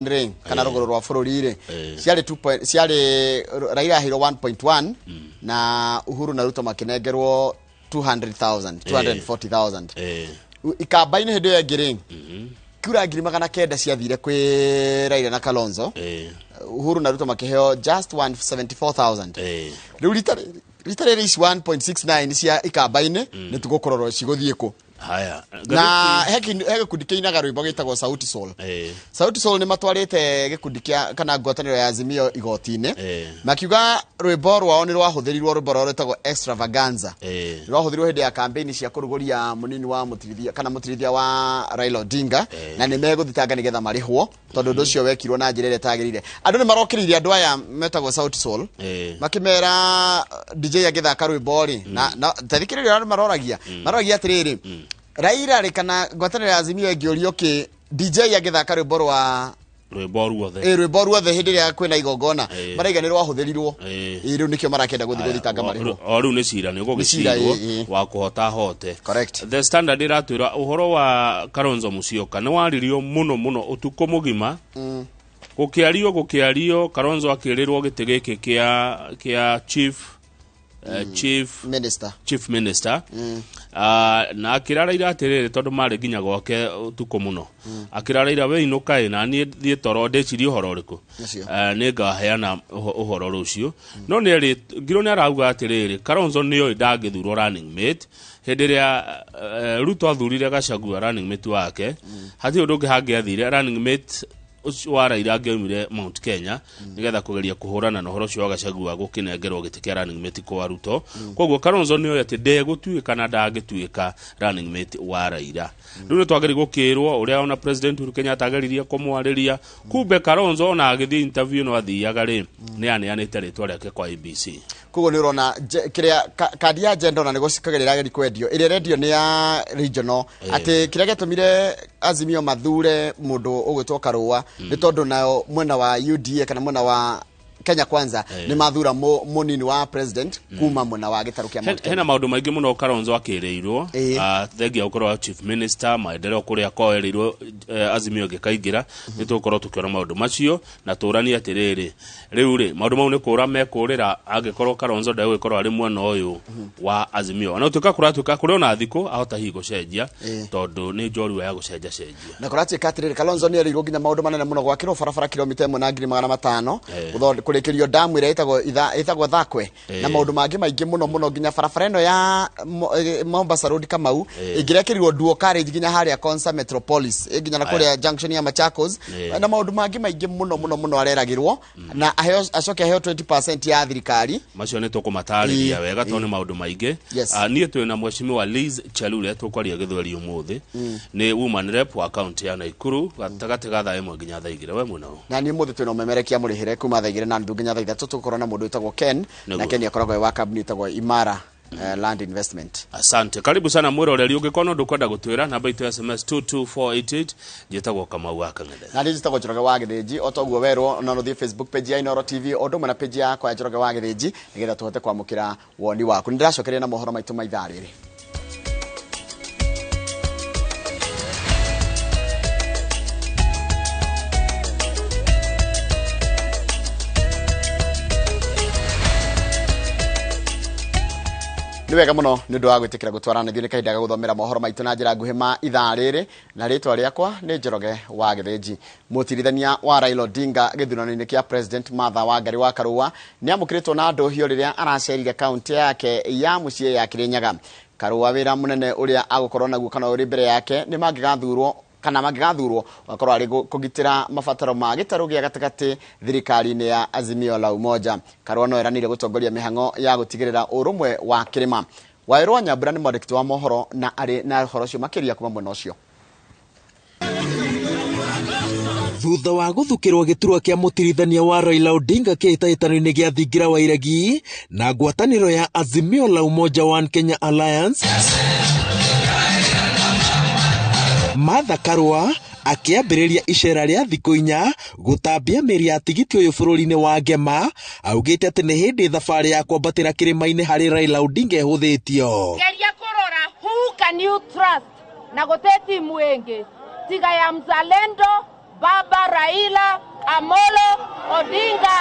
ring kana rogoro rwa bururi ri ciari 2 ciari Raila hiro 1.1 na Uhuru na Ruto makinengerwo 240,000 ikambaine hindu ya giring kura ngiri magana kenda ciathire kwi Raila na Kalonzo Uhuru na Ruto makiheo just 174,000 riu ritare ris 1.69 cia ikambaine ni tugukororwo ciguthieko haya na heki kudikina rwimbo gitagwo Sauti Sol Sauti Sol ni matwarite gikundikia kana ngwataniro ya Azimio igotine makiuga rwimbo rwao ni rwahuthirirwo rwimbo rwao rwetagwo Extravaganza rwahuthirirwo hindi ya campaign cia kuruguria munini wa mutirithia kana mutirithia wa Raila Odinga na ni meguthitanga nigetha marihwo tondu ndu cio wekirwo na njira ire tagirire andu ni marokiririe andu aya metagwo Sauti Sol makimera DJ agithaka rwimbo ri na tarikiririo andu maroragia atiriri Raila ri kana ngwataniro ya Azimio engiorio ki DJ agithaka rwimbo rwa rwimbo ruothe hindi ria kwina igongona maraiga ni rwahuthirirwo riu nikio marakenda guthitanga marihwo riu ni cira ni gugicirwo wa kuhota hote The Standard iratwira uhoro wa Kalonzo Musyoka ni waririo muno utuko mugima gukiario Kalonzo akirirwo gitigiki kia chief minister na akiraraira atiriri tondu mari nginya gwake utuko muno akiraraira we inukai na ni thie toro ndecirie uhoro riku ni ngaheana uhoro rucio no ni ri ngiro ni arauga atiriri Kalonzo niyo ndangithurwo running mate hindi ria Ruto athurire Gachagua running mate wake hati undu ungi hangiathire running mate wa Raila angeumire Mount Kenya nigetha kugeria kuhurana na uhoro cio wa Gachagua gukinengerwo giti kia running mate kwa Ruto koguo Kalonzo niyo ati ndegutuika na ndangituika running mate wa Raila riu ni twageri gukirwo uria ona president Uhuru Kenyatta ageririe kumwariria kumbe Kalonzo na agithi interview no athiaga ri ni aneanite ritwa riake kwa ABC koguo ni urona kiria kadi ya agenda na nego cikagerera geri kwendio ire radio ni ya regional ati kiria getumire Azimio mathure mundu ugwitwo Karua ni tondu nayo mwena wa UDA kana mwena wa Kenya Kwanza ni mathura munini wa president kuma mwena wa gitaru kia Mount Kenya hena maundu maingi muno Kalonzo akireirwo thengia ukorwo chief minister maendeleo kuria koerirwo Azimio gikaingira ni tukorwo tukiona maundu macio na turani atiriri riu ri maundu mau ni kura mekurira agikorwo Kalonzo ndawe ikorwo ari mwena uyu wa Azimio ona tuka kuri ona thiko ahota higo cenjia tondu ni njorua ya gucenjia na kurati katiriri Kalonzo ni erirwo nginya maundu manene muno gwakirwo barabara kilomita 1,500 kurekerio damu ire itagwo Thakwe na maundu mangi maingi muno nginya barabara ino ya Mombasa Road Kamau ingirekerirwo dual carriage nginya haria Konsa Metropolis nginya na kuria junction ya Machakos na maundu mangi maingi muno areragirwo na acoke aheo 20% ya thirikari macio ni tukumatariria wega tondu maundu maingi nie twina mheshimiwa Liz Chalule tukwaria githweri umuthi ni woman rep wa county ya Nakuru gatagati ga thaa 1 nginya thaa 2 we muno na ni umuthi twina umemerekia murihire kuma thaa 2 na nginya thaa 3 tukorana mundu itagwo Ken na Ken yakoragwo wa cabinet itagwo Imara Land Investment. Asante. Karibu sana mwiroreri ungikona ndukwenda gutwira namba itu SMS 22488 jetagwo Kamau wa Kang'ethe. Na njitagwo Njoroge wa Githĩnji otoguo werwo na no thie Facebook page ya Inooro TV ondo mwana page yakwa ya Njoroge wa Githĩnji nigetha tuhote kwamukira woni waku. Ndiracokeria na mohoro maitu maithaa rĩrĩ. Ni wega muno ni ndu wa gwitikira gutwarana thio ni kahinda ga guthomera mohoro maitu na njira nguhi ma ithaa riri na ritwa riakwa ni Njoroge wa Githĩnji. Mutirithania wa Raila Odinga githurano-ini kia president Martha Wangari wa Karua ni amukiritwo na ndohio riria aracerire kaunti yake ya mucie ya Kirinyaga. Karua wira munene uria agukorwo naguo kana uri mbere yake ni magigathurwo wakorwo ari kugitira mabataro ma gitaru gia gatakati thirikari-ini ya Azimio la Umoja. Karua no eranire gutongoria mihango ya gutigirira urumwe wa kirima. Wairwo Nyambura ni mwandĩki wa mohoro na ari na horo cio makiria kuma mwena ucio. Thutha wa guthukirwo giturwa kia mutirithania wa Raila Odinga kihitahitano-ini gia thingira wa iregi na ngwataniro ya Azimio la Umoja One Kenya Alliance, Martha Karua akiambiriria icera ria thikũ 4 gutambia meri ya tigiti uyu bururi-ini wa Ngema augite ati ni hindi thabari ya kwambatira kirima-ini hari Raila Odinga ehuthitio geria kurora who can you trust na gute timu ingi tiga ya Mzalendo Baba Raila Amolo Odinga.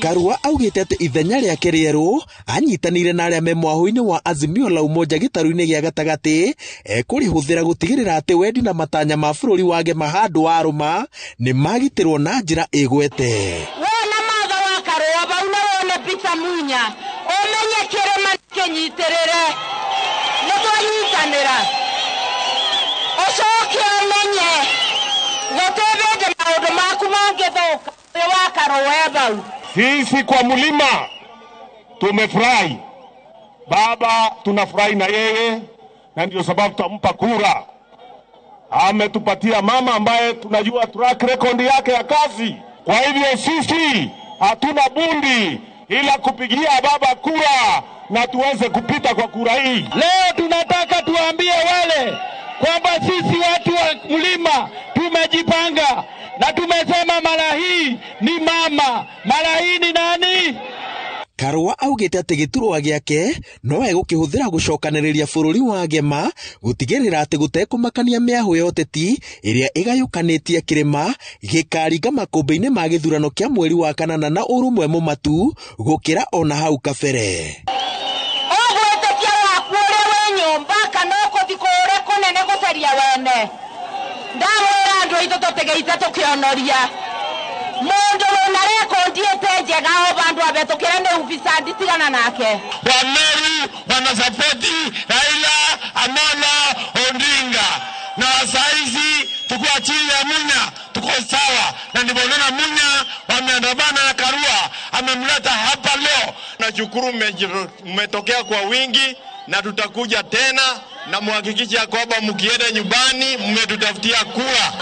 Karua augite ati ithenya riake rieru anyitanire na aria me mwaho-ini wa Azimio la Umoja gitaru-ini gia gatagati ekurihuthira gutigirira ati wendi na matanya ma bururi wage mahandu wa aruma ni magitirwo na njira igwete. Wona matha wa Karua bau na wone Peter Munya omenye kirema kinyitirire nitwanyitanira osoke omenye gotebede maundu maku mangithuka wa Karua bau. Sisi kwa mlima tumefurahi, baba tunafurahi na yeye, na ndio sababu tutampa kura. Ametupatia mama ambaye tunajua track record yake ya kazi. Kwa hivyo sisi hatuna bundi ila kupigia baba kura na tuweze kupita kwa kura hii. Leo tunataka tuambie wale kwamba sisi watu wa mlima tumejipanga na tumesema mara hii ni mama, mara hii ni nani? Karua augite ati giturwa giake no egukihuthira gucokaniriria bururi wa Gema gutigirira ati gutekumakania miahu ya uteti iria igayukanitie kirima gikaringa makumbi-ini ma githurano kia mweri wa kanana na urumwe mumatu gukira ona hau kabere. Ogwetekia waku uri we nyumba kana ukuthikure kunene gucaria wene ndamwira andu aitu tutegeite tukionoria mundu wina rekondi njega o bandu abetukire ni ufisadi tigana nake. Wameru wanasapoti Raila Amolo Odinga na saizi tuko chini ya Munya, tuko sawa, na ndivyo naona Munya wameandamana na Karua amemleta hapa leo. Nashukuru mmetokea kwa wingi na tutakuja tena, na muhakikisha kwamba mkienda nyumbani mmetutafutia kura.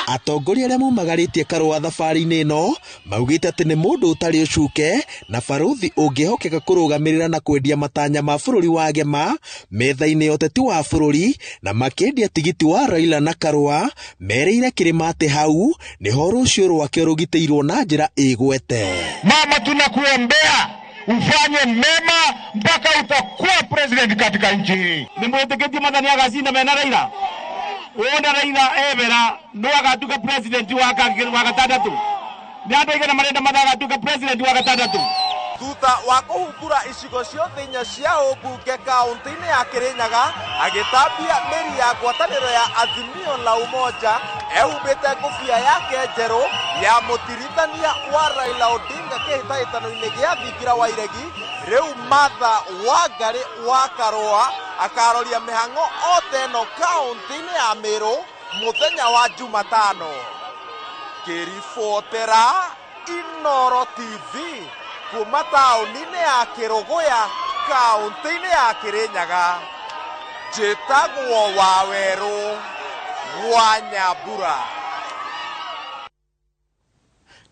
Atongoria aria mumagaritie Karua thabari-ini ino maugite ati ni mundu utari ucuke na baruthi ungihokeka kurugamirira na kwendia matanya ma bururi wa Gema metha-ini uteti wa bururi na makendia tigiti wa Raila na Karua mereire kirima ati hau niho rucio rwake rugiteirwo na njira igwete. Mama, tunakuombea ufanye mema mpaka utakuwa president katika nchi hii. Nimweteketie madhani ya gazinda mena Raila. Uonda Raila ebera no agatuka president wa gatandatu. Ni andu igana marenda magatuka president wa gatandatu. Thutha wa kuhumbura icigo ciothe inya cia ũmbunge kaunti-inĩ ya Kirinyaga agĩtambia mĩri ya ngwatanĩro ya Azimio la Umoja ehumbĩte ngũbia yake njerũ ya mũtirithania wa Raila Odinga kĩhĩtahĩtano-inĩ gĩa thingira wa iregi. Rĩu Martha Wangari wa Karua akaroria mĩhang'o oteno kaunti-inĩ ya Meru mũthenya wa Jumatano. Kĩribotera Inoro TV kuma taũni-inĩ ya Kĩrũgũya kaunti-inĩ ya Kirinyaga, njĩtagwo Waweru wa Nyambura.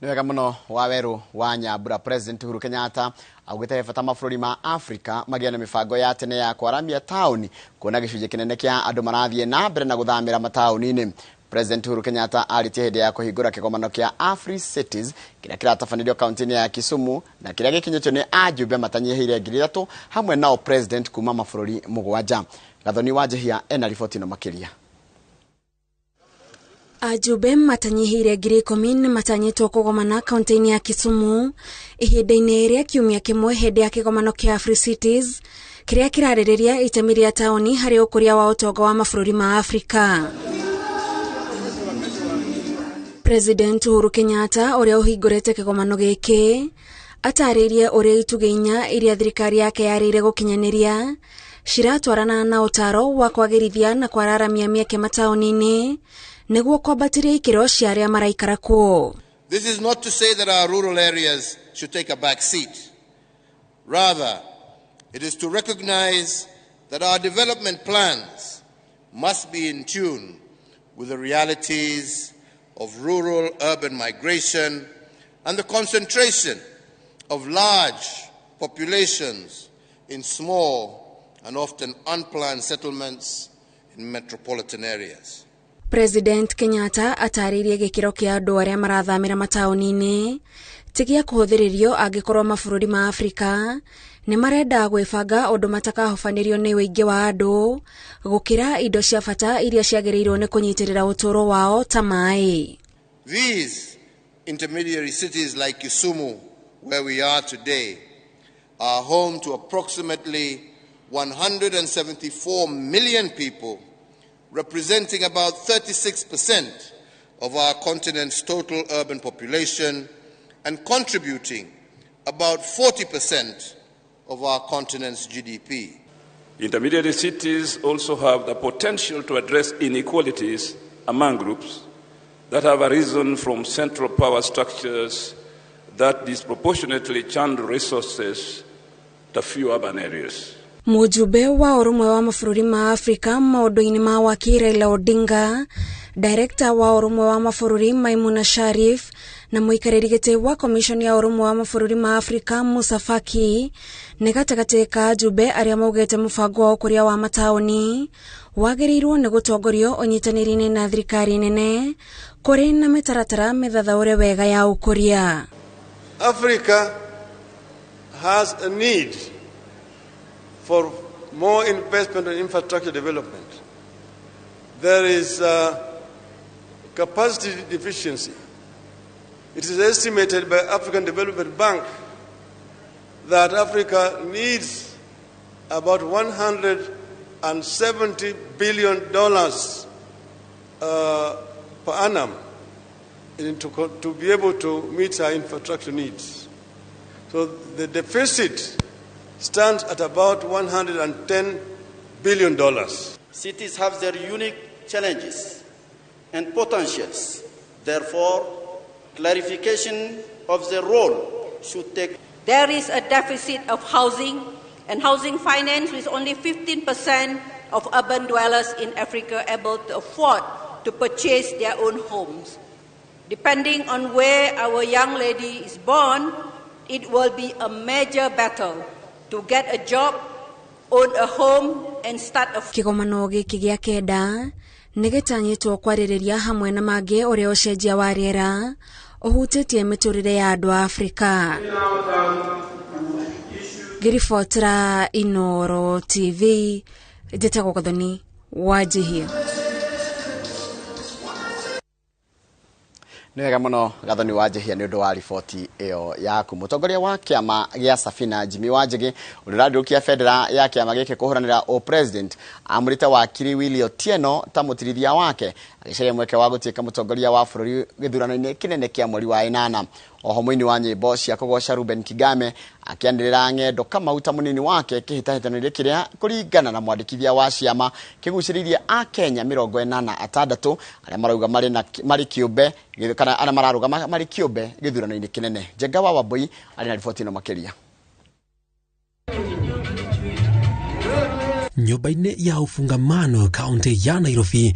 Nĩ wega mũno Waweru wa Nyambura. President Uhuru Kenyatta augite bata mabũrũri ma Afrika magĩa na mĩbango ya tene ya kwaramia taũni kuona gĩcunjĩ kĩnene kĩa andũ marathiĩ na mbere na gũthamĩra mataũni-inĩ. President Uhuru Kenyatta aritie hĩndĩ ya kũhingũra kĩgomano kĩa Afri Cities kĩrĩa kĩratabanĩrio kaunti-inĩ ya Kisumu na kĩrĩa gĩkinyĩtio nĩ ajumbe matanyihĩire 3,000 hamwe nao president kuma mabũrũri 7. Gathoni wa Njehia ena riboti ĩno makĩria. Ajumbe matanyihĩire 10,000 matanyĩtwo kũgomana kaunti-inĩ ya Kisumu ihinda-inĩ rĩa kiumia kĩmwe hĩndĩ ya kĩgomano kĩa Afri Cities kĩrĩa kĩrarĩrĩria itemi rĩa taũni harĩ ũkũria wa ũtonga wa mabũrũri ma Afrika. President Uhuru Kenyatta uria uhingurite kĩgomano gĩkĩ atarĩirie ũrĩa itugĩ inya iria thirikari yake yarĩire gũkinyaniria ciratwarana na ũtaro wa kwagĩrithia na kwararamia mĩeke mataũni-inĩ nĩguo kwambatĩria ikĩro cia arĩa maraikara kuo. This is not to say that our rural areas should take a back seat. Rather, it is to recognize that our development plans must be in tune with the realities of rural-urban migration and the concentration of large populations in small and often unplanned settlements in metropolitan areas. President Kenyatta atarĩirie gĩkĩro kĩa andũ arĩa marathamĩra mataũni-inĩ tigia kũhũthĩrĩrio angĩkorwo mabũrũri ma Afrika nĩ marenda gwĩbanga ũndũ matakahobanĩrio nĩ wĩingĩ wa andũ gũkĩra indo cia bata iria ciagĩrĩirwo nĩ kũnyitĩrĩra ũtũũro wao ta maĩ. These intermediary cities like Kisumu, where we are today, are home to approximately 174 million people, representing about 36% of our continent's total urban population and contributing about 40% of our continent's GDP. Intermediary cities also have the potential to address inequalities among groups that have arisen from central power structures that disproportionately channel resources to few urban areas. Mujumbe wa Urumwe wa Mabũrũri ma Afrika maũndũ-inĩ ma waki Raila Odinga, Director wa Urumwe wa Mabũrũri Maimuna Sharif na mũikarĩri gĩtĩ wa Commission ya Urumwe wa Mabũrũri ma Afrika Musa Faki nĩ gatagatĩ ka ajumbe arĩa maugĩte mũbango wa ũkũria wa mataũni wagĩrĩirwo nĩ gũtongorio ũnyitanĩri-inĩ na thirikari nene kũrĩ na mĩtaratara mĩthathaũre wega ya ũkũria. Africa has a need for more investment in infrastructure development. There is capacity deficiency. It is estimated by African Development Bank that Africa needs about $170 billion per annum to be able to meet our infrastructure needs. So the deficit stands at about $110 billion. Cities have their unique challenges and potentials. Therefore, clarification of their role should take. There is a deficit of housing and housing finance, with only 15% of urban dwellers in Africa able to afford to purchase their own homes. Depending on where our young lady is born, it will be a major battle to get a job, own a home, and start a... Kĩgomano gĩkĩ gĩa kenda nĩ gĩtanyĩtwo kwarĩrĩria hamwe na mangĩ ũrĩa ũcenjia wa rĩera ũhutĩtie mĩtũrĩre ya andũ a Afrika. Ngĩribotera Inooro TV, njĩtagwo Gathoni Wanjihia. Nĩ wega mũno Gathoni Wanjihia nĩ ũndũ wa riboti ĩyo yaku. Mũtongoria wa kĩama gĩa Safina Jimmy Wanjigi ũrĩrandũkia federa ya kĩama gĩkĩ kũhũranĩra o president amũrĩte wakiri Willy Otieno ta mũtirithia wake agĩcaria mweke wa gũtuĩka mũtongoria wa bũrũri gĩthurano-inĩ kĩnene kĩa mweri wa ĩnana. Oho mũini wa nyĩmbo cia kũgoca Ruben Kigame akĩanĩrĩra ng'endo Kamau ta mũnini wake kĩhĩtahĩtano-inĩ kĩrĩa kũringana na mwandĩkithia wa ciama kĩgucĩrĩirie a Kenya 46 arĩa marauga marĩ kĩũmbe kana arĩa mararũgama marĩ kĩũmbe gĩthurano-inĩ kĩnene. Njenga wa Wambui arĩ na riboti ĩno makĩria. Nyumba-inĩ ya ũfungamano kaunti ya Nairobi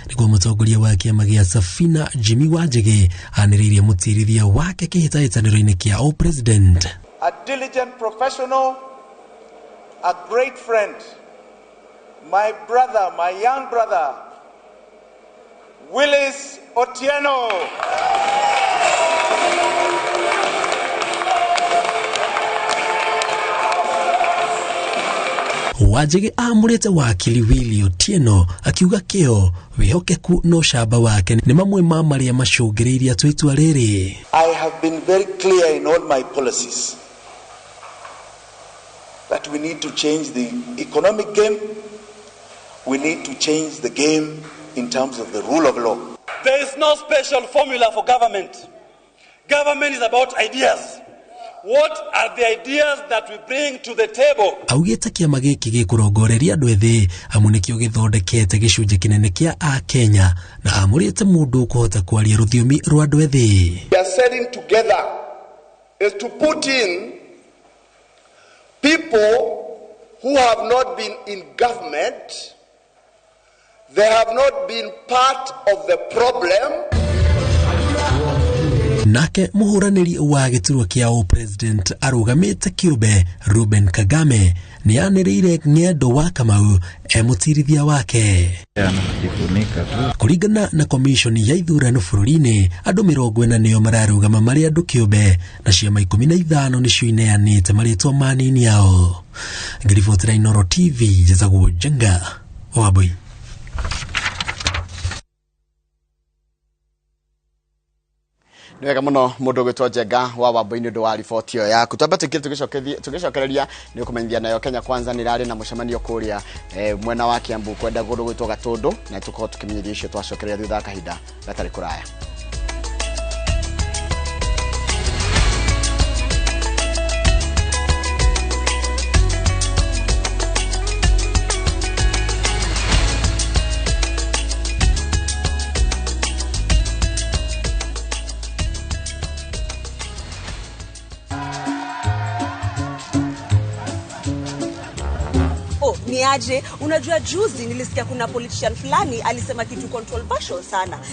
nĩguo mũtongoria wa kĩama gĩa Safina Jimmy Wanjigi anĩrĩirie mũtirithia wake kĩhĩtahĩtanĩro-inĩ kĩa o president. A diligent professional, a great friend, my brother, my young brother, Willy Otieno. Wanjigi amũrĩte wakili Willy Otieno akiuga kĩo wĩhokeku no camba wake nĩ mamwe ma marĩa macũngĩrĩirie atue itua rĩrĩ. I have been very clear in all my policies that we need to change the economic game. We need to change the game in terms of the rule of law. There is no special formula for government. Government is about ideas. What are the ideas that we bring to the table? Augĩte kĩama gĩkĩ gĩkũrongoreria andũ ethĩ amu nĩkĩo gĩthondekete gĩcunjĩ kĩnene kĩa a Kenya na amũrĩte mũndũ kũhota kwaria rũthiomi rwa andũ ethĩ. We are setting together is to put in people who have not been in government. They have not been part of the problem. nake muhuraniri wa giturwa kia president arugamite kiube Ruben Kagame ni aniriire ng'endo wa Kamau mutirithia wake. Kuringana na komishoni ya ithurano bururi-ini andu 40 nio mararugama mari andu kiube na ciama 15 nicio ineanite maritwa manini yao. Ngiribotera Inoro TV Jezagwo Jenga Waboi. Niwega muno mundu gwitwa Jenga wa Waboi ni ndu wa riboti yo yaku. Twamba tugicokereria ni kumenyithia nayo Kenya Kwanza ni rari na mucemanio kuria mwena wa Kiambu kwenda gundu gwitwa Gatundu na tuko tukimenyithia icio twacokereria thutha kahinda gatari kuraya. Niaje, unajua juzi nilisikia kuna politician fulani alisema kitu controversial sana.